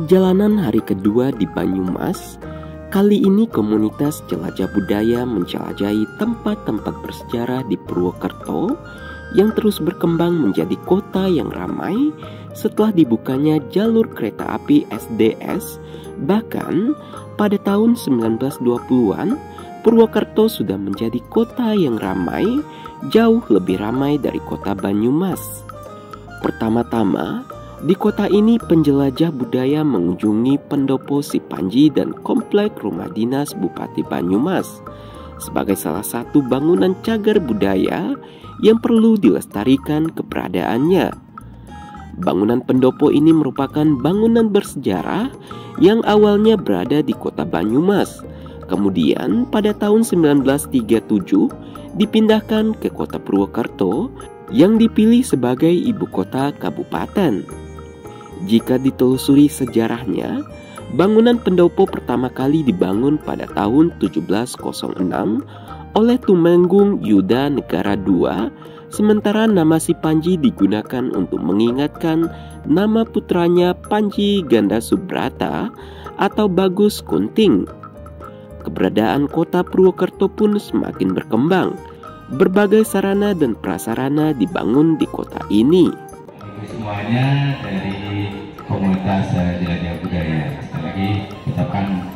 Perjalanan hari kedua di Banyumas, kali ini komunitas jelajah budaya menjelajahi tempat-tempat bersejarah di Purwokerto yang terus berkembang menjadi kota yang ramai setelah dibukanya jalur kereta api SDS. Bahkan pada tahun 1920-an, Purwokerto sudah menjadi kota yang ramai, jauh lebih ramai dari kota Banyumas. Pertama-tama, di kota ini penjelajah budaya mengunjungi pendopo Si Panji dan komplek rumah dinas Bupati Banyumas sebagai salah satu bangunan cagar budaya yang perlu dilestarikan keberadaannya. Bangunan pendopo ini merupakan bangunan bersejarah yang awalnya berada di kota Banyumas. Kemudian pada tahun 1937 dipindahkan ke kota Purwokerto yang dipilih sebagai ibu kota kabupaten. Jika ditelusuri sejarahnya, bangunan pendopo pertama kali dibangun pada tahun 1706 oleh Tumenggung Yuda Negara II, sementara nama Si Panji digunakan untuk mengingatkan nama putranya Panji Ganda Subrata atau Bagus Kunting. Keberadaan kota Purwokerto pun semakin berkembang. Berbagai sarana dan prasarana dibangun di kota ini. Semuanya dari komunitas jelajah budaya. Sekali lagi ucapkan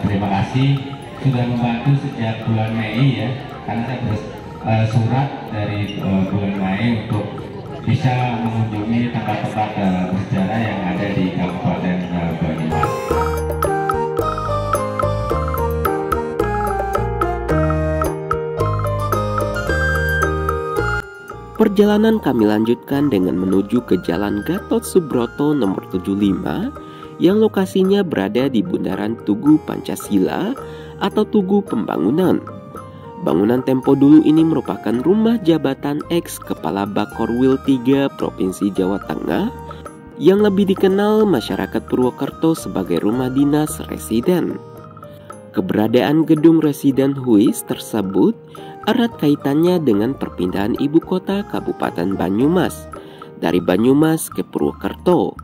terima kasih sudah membantu sejak bulan Mei ya, karena saya surat dari bulan Mei untuk bisa mengunjungi tempat-tempat bersejarah yang ada di Kabupaten Banyumas. Perjalanan kami lanjutkan dengan menuju ke Jalan Gatot Subroto nomor 75 yang lokasinya berada di Bundaran Tugu Pancasila atau Tugu Pembangunan. Bangunan tempo dulu ini merupakan rumah jabatan ex Kepala Bakorwil 3 Provinsi Jawa Tengah yang lebih dikenal masyarakat Purwokerto sebagai rumah dinas residen. Keberadaan gedung residen HUIS tersebut erat kaitannya dengan perpindahan ibu kota Kabupaten Banyumas dari Banyumas ke Purwokerto,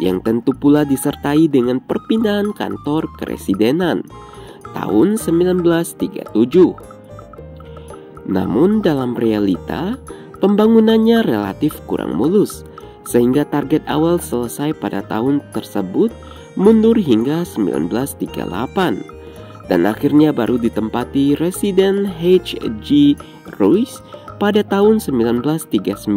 yang tentu pula disertai dengan perpindahan kantor keresidenan tahun 1937. Namun dalam realita, pembangunannya relatif kurang mulus, sehingga target awal selesai pada tahun tersebut mundur hingga 1938. Dan akhirnya baru ditempati Residen H.G. Ruys pada tahun 1939.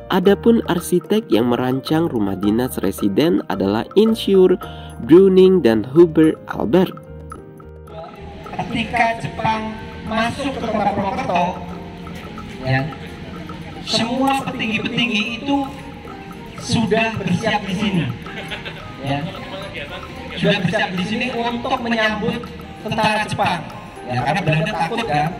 Adapun arsitek yang merancang rumah dinas residen adalah Insinyur Brüning dan Hubert Albert. Ketika Jepang masuk ke kota Purwokerto, ya, semua petinggi-petinggi itu sudah bersiap di sini, ya, sudah bersiap di sini untuk menyambut tentara Jepang, ya, karena Belanda takut kan.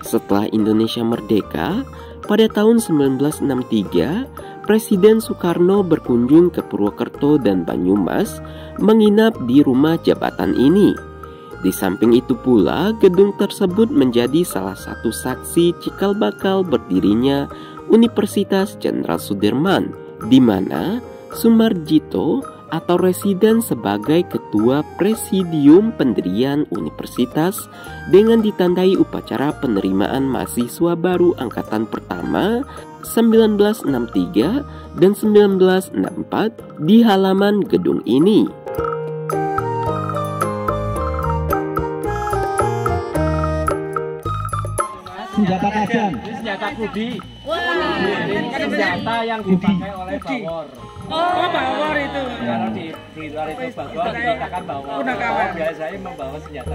Setelah Indonesia merdeka, pada tahun 1963, Presiden Soekarno berkunjung ke Purwokerto dan Banyumas menginap di rumah jabatan ini. Di samping itu pula, gedung tersebut menjadi salah satu saksi cikal bakal berdirinya Universitas Jenderal Sudirman, di mana Sumarjito atau residen sebagai ketua presidium pendirian universitas dengan ditandai upacara penerimaan mahasiswa baru angkatan pertama 1963 dan 1964 di halaman gedung ini. Senjata tajam, senjata kudi. Wah, Ini senjata yang dipakai oleh Bawor. Oh, Bawor itu. Kalau di luar itu Bawor, dikatakan Bawor. Biasanya membawa senjata.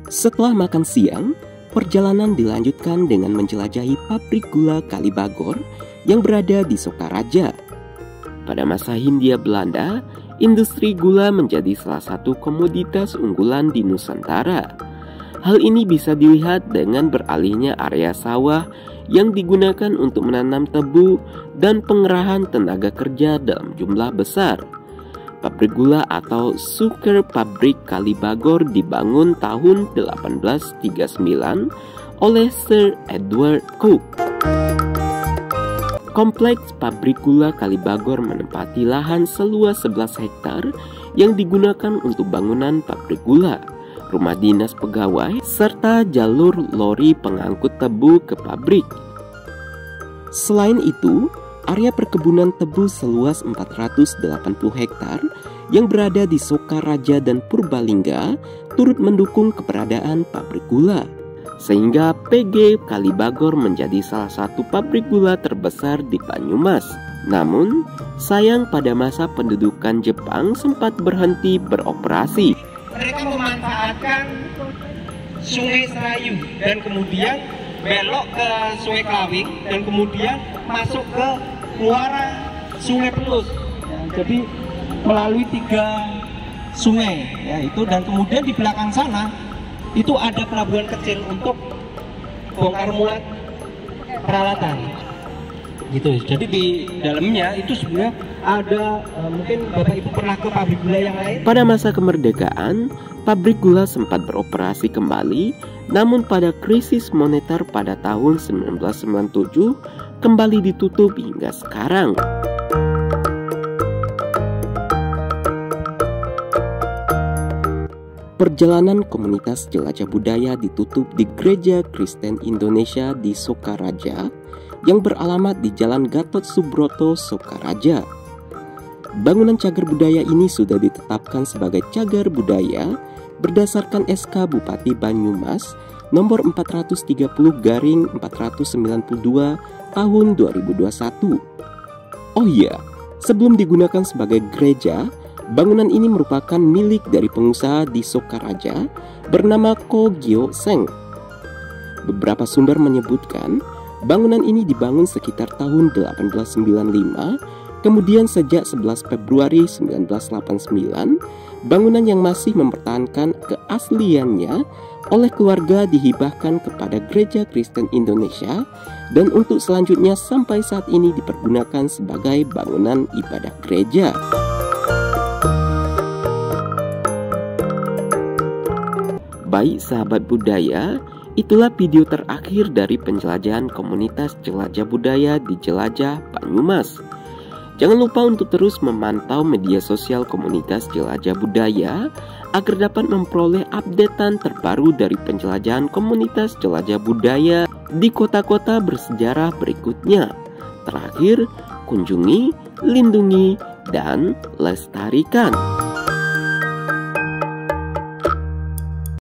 Setelah makan siang, perjalanan dilanjutkan dengan menjelajahi pabrik gula Kalibagor yang berada di Sokaraja. Pada masa Hindia Belanda, industri gula menjadi salah satu komoditas unggulan di Nusantara. Hal ini bisa dilihat dengan beralihnya area sawah yang digunakan untuk menanam tebu dan pengerahan tenaga kerja dalam jumlah besar. Pabrik gula atau Suker Pabrik Kalibagor dibangun tahun 1839 oleh Sir Edward Cook. Kompleks pabrik gula Kalibagor menempati lahan seluas 11 hektar yang digunakan untuk bangunan pabrik gula, rumah dinas pegawai, serta jalur lori pengangkut tebu ke pabrik. Selain itu, area perkebunan tebu seluas 480 hektar yang berada di Sokaraja dan Purbalingga turut mendukung keberadaan pabrik gula, sehingga PG Kalibagor menjadi salah satu pabrik gula terbesar di Banyumas. Namun, sayang pada masa pendudukan Jepang sempat berhenti beroperasi. Mereka memanfaatkan Sungai Serayu dan kemudian belok ke Sungai Klawing dan kemudian masuk ke muara Sungai Pelus. Ya, jadi melalui 3 sungai ya itu, dan kemudian di belakang sana itu ada pelabuhan kecil untuk bongkar muat peralatan gitu. Jadi di dalamnya itu sebenarnya ada mungkin Bapak Ibu pernah ke pabrik gula yang lain. Pada masa kemerdekaan, pabrik gula sempat beroperasi kembali, namun pada krisis moneter pada tahun 1997 kembali ditutup hingga sekarang. Perjalanan komunitas jelajah budaya ditutup di Gereja Kristen Indonesia di Sokaraja yang beralamat di Jalan Gatot Subroto, Sokaraja. Bangunan cagar budaya ini sudah ditetapkan sebagai cagar budaya berdasarkan SK Bupati Banyumas nomor 430/492 tahun 2021. Oh iya, sebelum digunakan sebagai gereja, bangunan ini merupakan milik dari pengusaha di Sokaraja bernama Ko Gyo Seng. Beberapa sumber menyebutkan bangunan ini dibangun sekitar tahun 1895, kemudian sejak 11 Februari 1989, bangunan yang masih mempertahankan keasliannya oleh keluarga dihibahkan kepada Gereja Kristen Indonesia dan untuk selanjutnya sampai saat ini dipergunakan sebagai bangunan ibadah gereja. Baik sahabat budaya, itulah video terakhir dari penjelajahan komunitas jelajah budaya di Jelajah Banyumas. Jangan lupa untuk terus memantau media sosial komunitas jelajah budaya agar dapat memperoleh updatean terbaru dari penjelajahan komunitas jelajah budaya di kota-kota bersejarah berikutnya. Terakhir, kunjungi, lindungi, dan lestarikan.